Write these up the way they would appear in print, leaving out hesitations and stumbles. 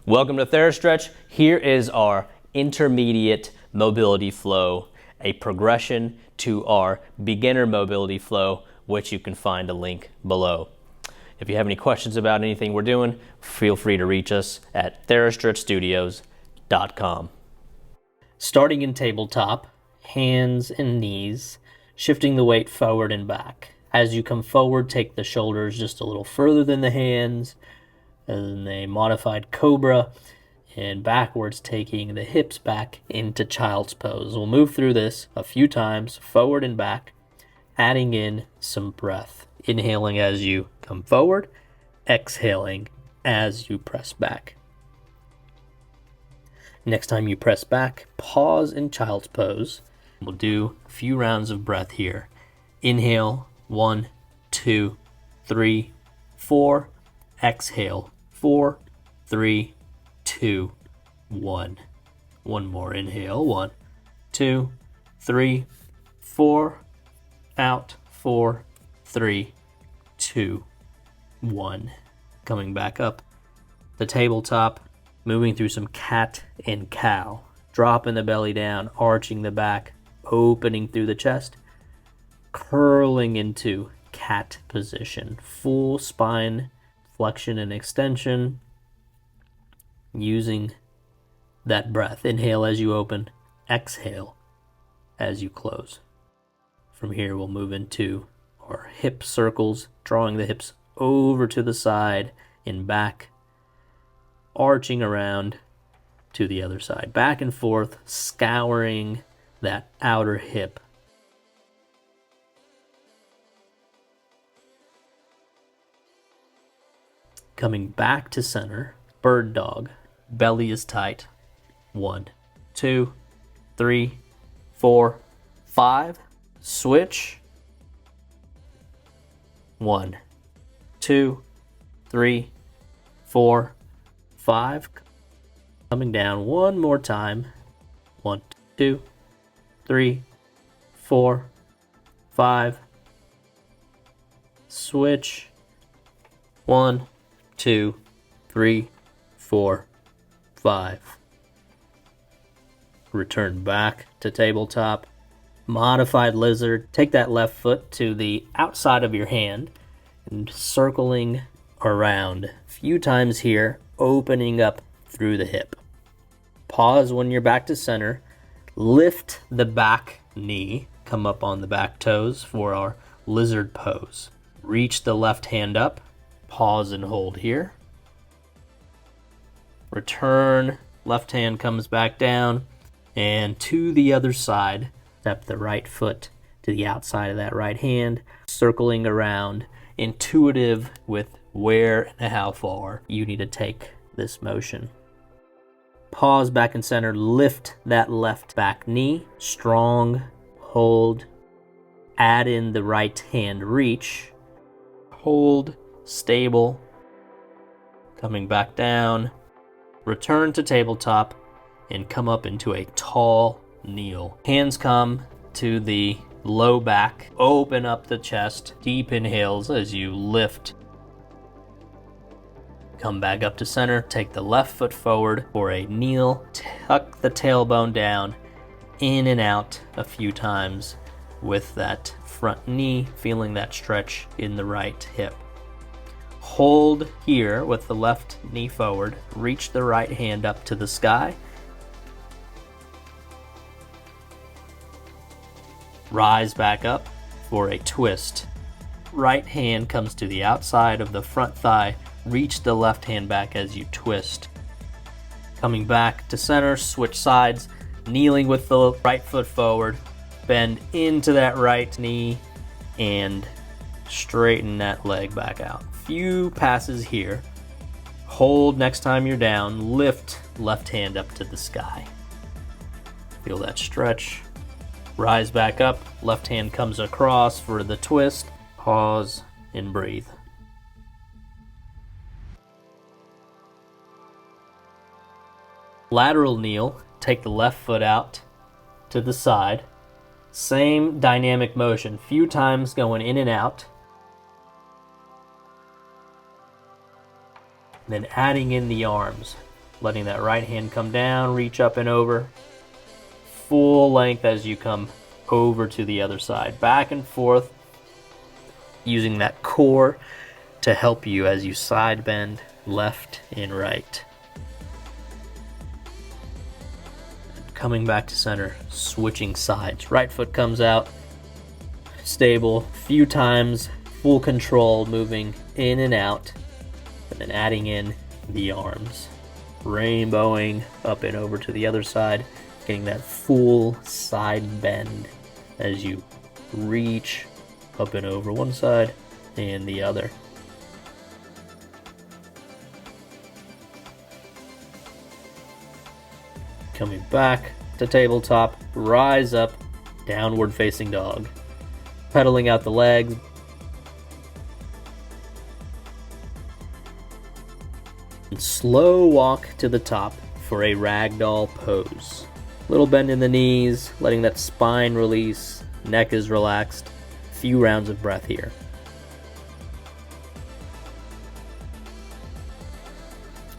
Welcome to TheraStretch. Here is our intermediate mobility flow, a progression to our beginner mobility flow, which you can find a link below. If you have any questions about anything we're doing, feel free to reach us at TheraStretchStudios.com. Starting in tabletop, hands and knees, shifting the weight forward and back. As you come forward, take the shoulders just a little further than the hands, and a modified cobra, and backwards taking the hips back into child's pose. We'll move through this a few times, forward and back, adding in some breath. Inhaling as you come forward, exhaling as you press back. Next time you press back, pause in child's pose. We'll do a few rounds of breath here. Inhale, 1, 2, 3, 4. Exhale, 4, 3, 2, 1. One more. Inhale, 1, 2, 3, 4. Out, 4, 3, 2, 1. Coming back up the tabletop, moving through some cat and cow. Dropping the belly down, arching the back, opening through the chest, curling into cat position. Full spine flexion and extension, using that breath. Inhale as you open, exhale as you close. From here, we'll move into our hip circles, drawing the hips over to the side and back, arching around to the other side, back and forth, scouring that outer hip. Coming back to center, bird dog, belly is tight. 1, 2, 3, 4, 5. Switch. 1, 2, 3, 4, 5. Coming down one more time. 1, 2, 3, 4, 5. Switch. 1, 2, 3, 4, 5. Return back to tabletop. Modified lizard. Take that left foot to the outside of your hand and circling around a few times here, opening up through the hip. Pause when you're back to center. Lift the back knee. Come up on the back toes for our lizard pose. Reach the left hand up. Pause and hold here. Return. Left hand comes back down. And to the other side. Step the right foot to the outside of that right hand. Circling around. Intuitive with where and how far you need to take this motion. Pause back in center. Lift that left back knee. Strong. Hold. Add in the right hand reach. Hold. Stable. Coming back down. Return to tabletop and come up into a tall kneel. Hands come to the low back. Open up the chest. Deep inhales as you lift. Come back up to center. Take the left foot forward for a kneel. Tuck the tailbone down. In and out a few times with that front knee, feeling that stretch in the right hip. Hold here with the left knee forward. Reach the right hand up to the sky. Rise back up for a twist. Right hand comes to the outside of the front thigh. Reach the left hand back as you twist. Coming back to center, switch sides. Kneeling with the right foot forward. Bend into that right knee and straighten that leg back out. Few passes here. Hold next time you're down. Lift left hand up to the sky. Feel that stretch. Rise back up. Left hand comes across for the twist. Pause and breathe. Lateral kneel. Take the left foot out to the side. Same dynamic motion. Few times going in and out. Then adding in the arms. letting that right hand come down, reach up and over. Full length as you come over to the other side. Back and forth, using that core to help you as you side bend left and right. Coming back to center, switching sides. Right foot comes out, stable, few times, full control, moving in and out, and then adding in the arms. Rainbowing up and over to the other side, getting that full side bend as you reach up and over one side and the other. Coming back to tabletop, rise up, downward facing dog. Pedaling out the legs. And slow walk to the top for a ragdoll pose. Little bend in the knees, letting that spine release, neck is relaxed. Few rounds of breath here.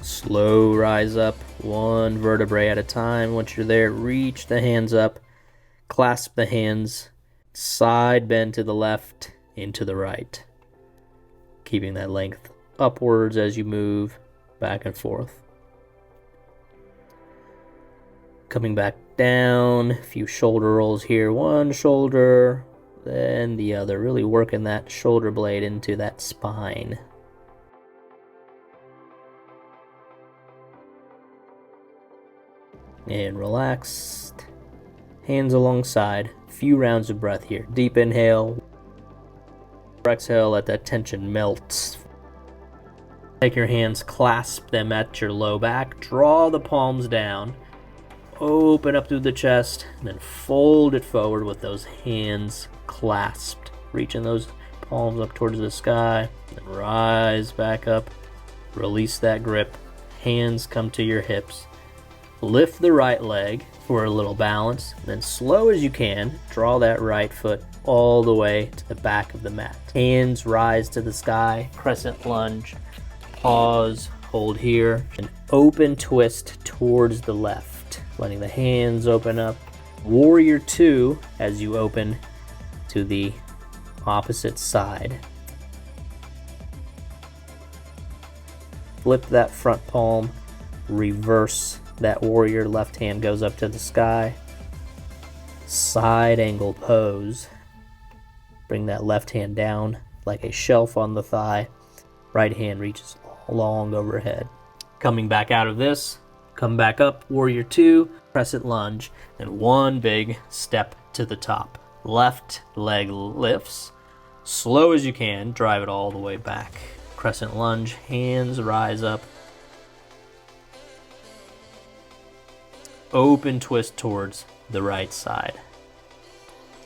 Slow rise up, one vertebrae at a time. Once you're there, reach the hands up, clasp the hands, side bend to the left, into the right. Keeping that length upwards as you move back and forth. Coming back down, a few shoulder rolls here. One shoulder, then the other. Really working that shoulder blade into that spine. And relaxed. Hands alongside. Few rounds of breath here. Deep inhale. Exhale, let that tension melt. Take your hands, clasp them at your low back. Draw the palms down. Open up through the chest. And then fold it forward with those hands clasped. Reaching those palms up towards the sky. Then rise back up. Release that grip. Hands come to your hips. Lift the right leg for a little balance. Then slow as you can, draw that right foot all the way to the back of the mat. Hands rise to the sky, crescent lunge, pause, hold here, and open twist towards the left, letting the hands open up. Warrior 2 as you open to the opposite side. Flip that front palm, reverse that warrior, left hand goes up to the sky. Side angle pose. Bring that left hand down like a shelf on the thigh. Right hand reaches long overhead. Coming back out of this, come back up, warrior 2, crescent lunge, and one big step to the top. Left leg lifts. Slow as you can, drive it all the way back. Crescent lunge, hands rise up. Open twist towards the right side.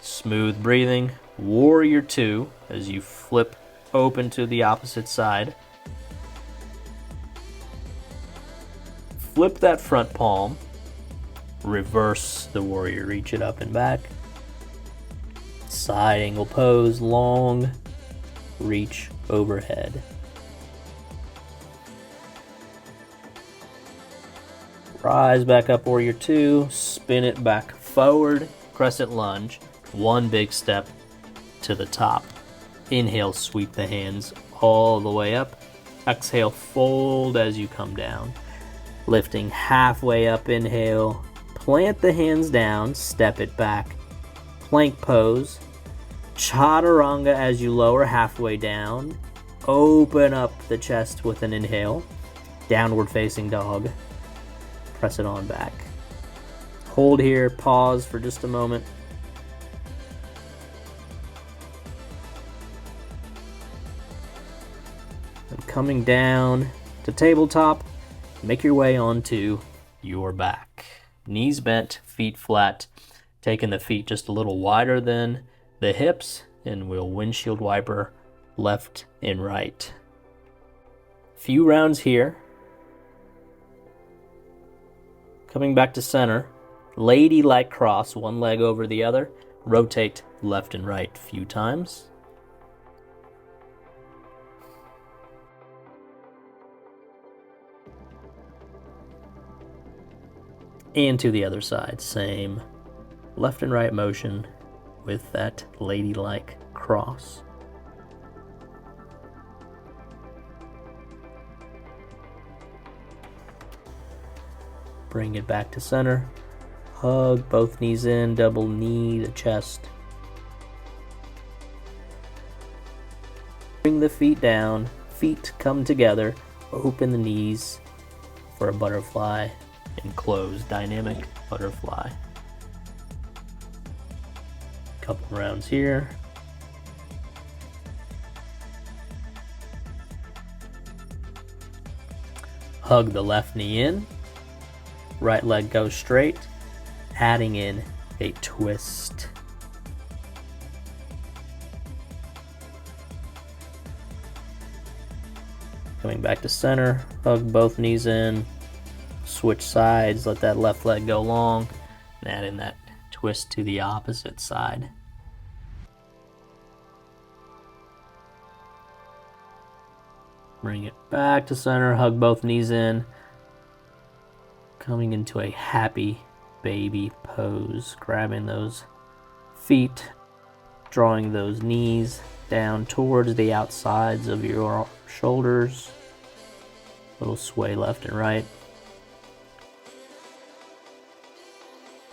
Smooth breathing. Warrior 2 as you flip open to the opposite side. Flip that front palm. Reverse the warrior. Reach it up and back. Side angle pose. Long reach overhead. Rise back up, warrior 2, spin it back forward, crescent lunge, one big step to the top. Inhale, sweep the hands all the way up. Exhale, fold as you come down. Lifting halfway up, inhale, plant the hands down, step it back. Plank pose, chaturanga as you lower halfway down. Open up the chest with an inhale, downward facing dog. Press it on back. Hold here, pause for just a moment. And coming down to tabletop, make your way onto your back. Knees bent, feet flat. Taking the feet just a little wider than the hips, and we'll windshield wiper left and right. Few rounds here. Coming back to center, ladylike cross, one leg over the other, rotate left and right a few times. And to the other side, same left and right motion with that ladylike cross. Bring it back to center. Hug both knees in, double knee the chest. Bring the feet down, feet come together, open the knees for a butterfly and close, dynamic butterfly. Couple rounds here. Hug the left knee in, right leg goes straight, adding in a twist. Coming back to center, hug both knees in, switch sides, let that left leg go long, and add in that twist to the opposite side. Bring it back to center, hug both knees in, coming into a happy baby pose, grabbing those feet, drawing those knees down towards the outsides of your shoulders. Little sway left and right.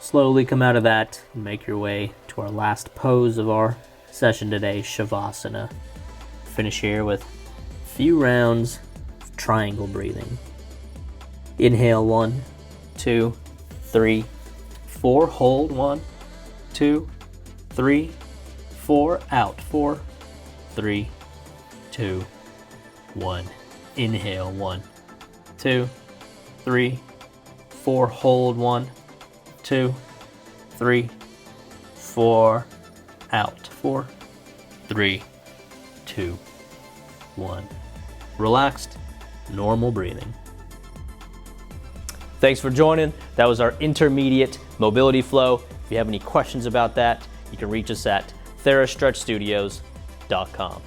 Slowly come out of that and make your way to our last pose of our session today, Shavasana. Finish here with a few rounds of triangle breathing. Inhale, 1, 2, 3, 4. Hold, 1, 2, 3, 4. Out, 4, 3, 2, 1. Inhale, 1, 2, 3, 4. Hold, 1, 2, 3, 4. Out, 4, 3, 2, 1. Relaxed, normal breathing. Thanks for joining. That was our intermediate mobility flow. If you have any questions about that, you can reach us at TheraStretchStudios.com.